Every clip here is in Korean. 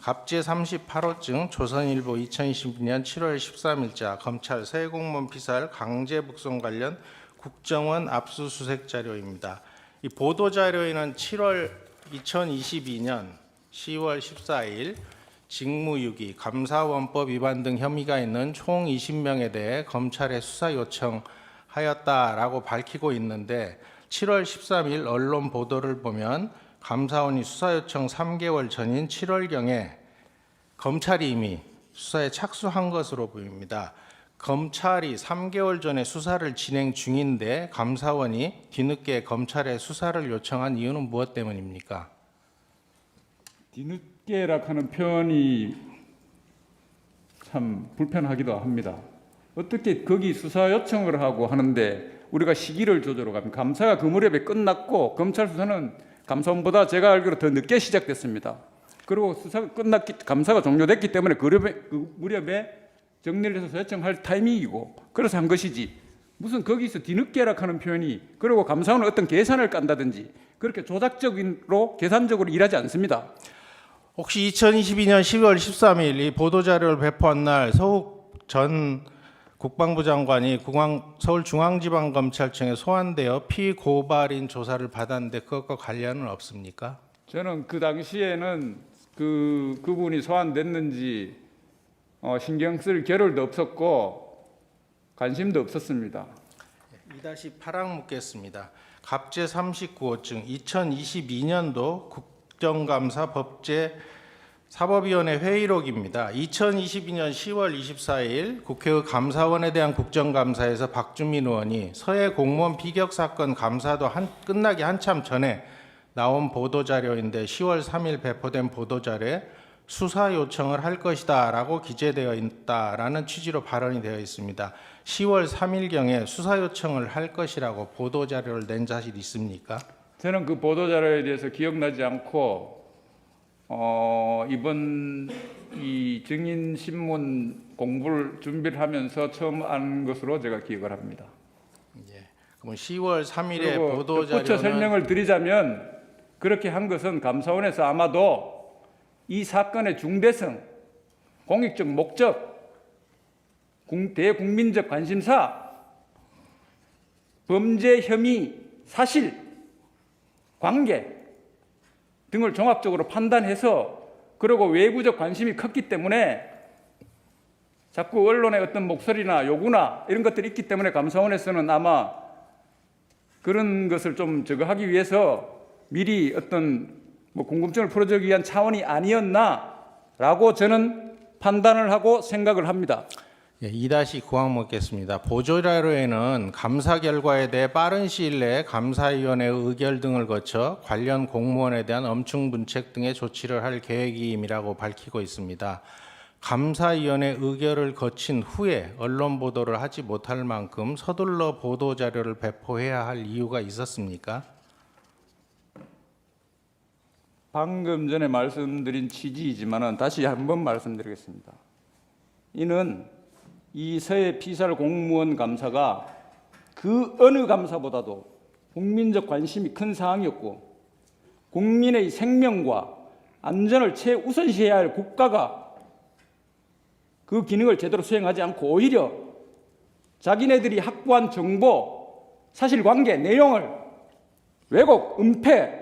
갑제 38호증 조선일보 2022년 7월 13일자 검찰 새 공무원 피살 강제 북송 관련 국정원 압수수색 자료입니다. 이 보도 자료에는 2022년 10월 14일 직무유기, 감사원법 위반 등 혐의가 있는 총 20명에 대해 검찰에 수사 요청하였다라고 밝히고 있는데 7월 13일 언론 보도를 보면 감사원이 수사 요청 3개월 전인 7월경에 검찰이 이미 수사에 착수한 것으로 보입니다. 검찰이 3개월 전에 수사를 진행 중인데 감사원이 뒤늦게 검찰에 수사를 요청한 이유는 무엇 때문입니까? 뒤늦게라 하는 표현이 참 불편하기도 합니다. 어떻게 거기 수사 요청을 하고 하는데 우리가 시기를 조절하고 가면 감사가 그 무렵에 끝났고 검찰 수사는 감사원보다 제가 알기로 더 늦게 시작됐습니다. 그리고 수사가 감사가 종료됐기 때문에 그 무렵에 정리를 해서 요청할 타이밍이고 그래서 한 것이지 무슨 거기서 뒤늦게라 하는 표현이 그리고 감사원은 어떤 계산을 깐다든지 그렇게 조작적으로 계산적으로 일하지 않습니다. 혹시 2022년 10월 13일 이 보도자료를 배포한 날 서욱 전 국방부 장관이 서울중앙지방검찰청에 소환되어 피고발인 조사를 받았는데 그것과 관련은 없습니까? 저는 그 당시에는 그분이 소환됐는지 신경 쓸 겨를도 없었고 관심도 없었습니다. 2-8항 묻겠습니다. 갑제 39호증 2022년도 국정감사 법제 사법위원회 회의록입니다. 2022년 10월 24일 국회의 감사원에 대한 국정감사에서 박주민 의원이 서해 공무원 비격 사건 감사도 끝나기 한참 전에 나온 보도자료인데 10월 3일 배포된 보도자료에 수사 요청을 할 것이다 라고 기재되어 있다라는 취지로 발언이 되어 있습니다. 10월 3일경에 수사 요청을 할 것이라고 보도자료를 낸 사실이 있습니까? 저는 그 보도자료에 대해서 기억나지 않고 이번 이 증인신문 공부를 준비를 하면서 처음 안 것으로 제가 기억을 합니다. 예. 그럼 10월 3일에 그리고 보도자료는 덧붙여 설명을 드리자면 그렇게 한 것은 감사원에서 아마도 이 사건의 중대성, 공익적 목적, 대국민적 관심사, 범죄 혐의, 사실, 관계 등을 종합적으로 판단해서 그리고 외부적 관심이 컸기 때문에 자꾸 언론의 어떤 목소리나 요구나 이런 것들이 있기 때문에 감사원에서는 아마 그런 것을 좀 저거하기 위해서 미리 어떤 궁금증을 풀어주기 위한 차원이 아니었나라고 저는 판단을 하고 생각을 합니다. 예, 2-9항 묻겠습니다. 보도자료에는 감사 결과에 대해 빠른 시일 내에 감사위원회의 의결 등을 거쳐 관련 공무원에 대한 엄중문책 등의 조치를 할 계획임이라고 밝히고 있습니다. 감사위원회 의결을 거친 후에 언론 보도를 하지 못할 만큼 서둘러 보도자료를 배포해야 할 이유가 있었습니까? 방금 전에 말씀드린 취지이지만 다시 한번 말씀드리겠습니다. 이는 이 서해 피살 공무원 감사가 그 어느 감사보다도 국민적 관심이 큰 사항이었고 국민의 생명과 안전을 최우선시해야 할 국가가 그 기능을 제대로 수행하지 않고 오히려 자기네들이 확보한 정보, 사실관계, 내용을 왜곡, 은폐,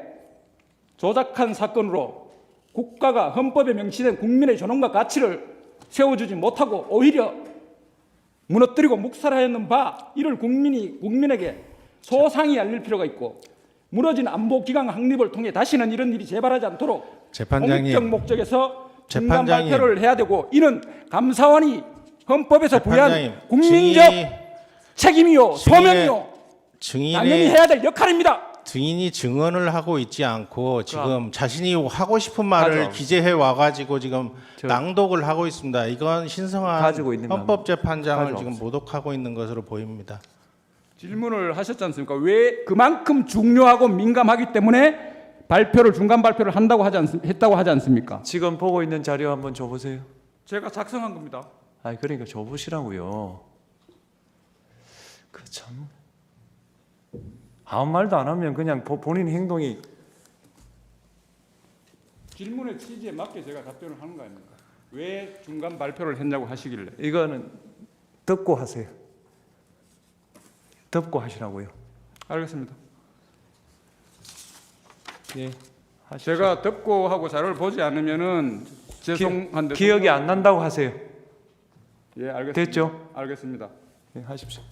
조작한 사건으로 국가가 헌법에 명시된 국민의 존엄과 가치를 세워주지 못하고 오히려 무너뜨리고 묵살하였는 바 이를 국민에게 소상히 알릴 필요가 있고 무너진 안보기강 확립을 통해 다시는 이런 일이 재발하지 않도록 공익적 목적에서 중간 발표를 해야 되고 이는 감사원이 헌법에서 부여한 국민적 책임이요 소명이요 당연히 해야 될 역할입니다. 증인이 증언을 하고 있지 않고 지금 자신이 하고 싶은 말을 기재해 와가지고 지금 낭독을 하고 있습니다. 이건 신성한 헌법재판장을 지금 모독하고 있는 것으로 보입니다. 질문을 하셨지 않습니까? 왜 그만큼 중요하고 민감하기 때문에 중간 발표를 했다고 하지 않습니까? 지금 보고 있는 자료 한번 줘보세요. 제가 작성한 겁니다. 그러니까 줘보시라고요. 참 아무 말도 안 하면 그냥 본인 행동이 질문의 취지에 맞게 제가 답변을 하는 거 아닙니까? 왜 중간 발표를 했냐고 하시길래. 이거는 듣고 하세요. 듣고 하시라고요. 알겠습니다. 예. 하십시오. 제가 듣고 하고 자료를 보지 않으면은 죄송한데 기억이 안 난다고 하세요. 예, 알겠습니다. 됐죠? 알겠습니다. 예, 하십시오.